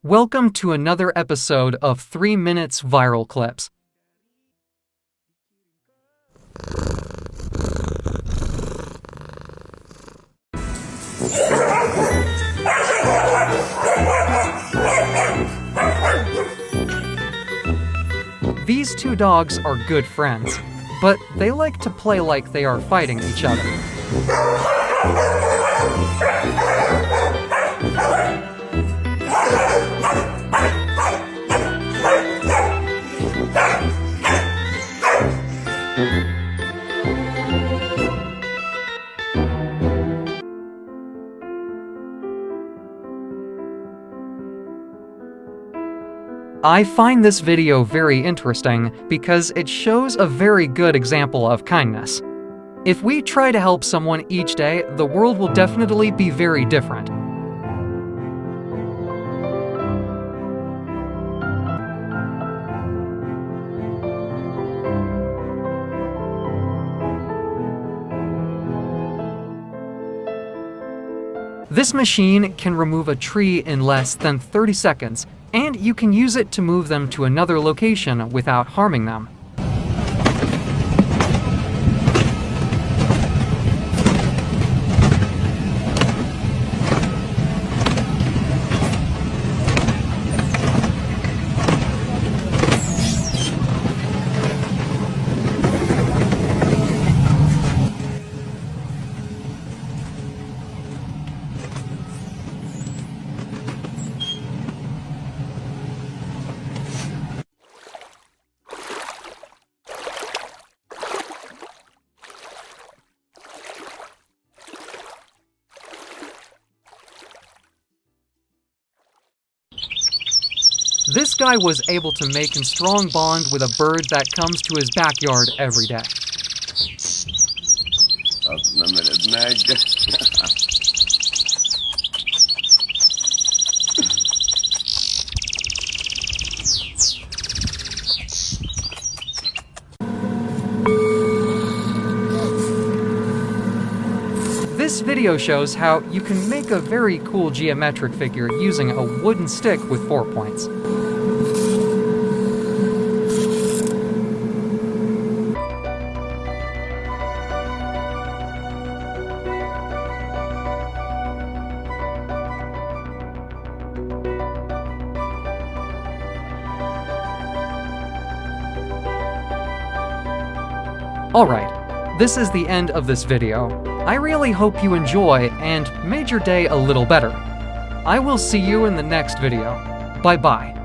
Welcome to another episode of 3 Minutes Viral Clips. These two dogs are good friends, but they like to play like they are fighting each other. I find this video very interesting because it shows a very good example of kindness. If we try to help someone each day, the world will definitely be very different. This machine can remove a tree in less than 30 seconds, and you can use it to move them to another location without harming them. This guy was able to make a strong bond with a bird that comes to his backyard every day. This video shows how you can make a very cool geometric figure using a wooden stick with 4 points. Alright, this is the end of this video. I really hope you enjoy and made your day a little better. I will see you in the next video. Bye-bye.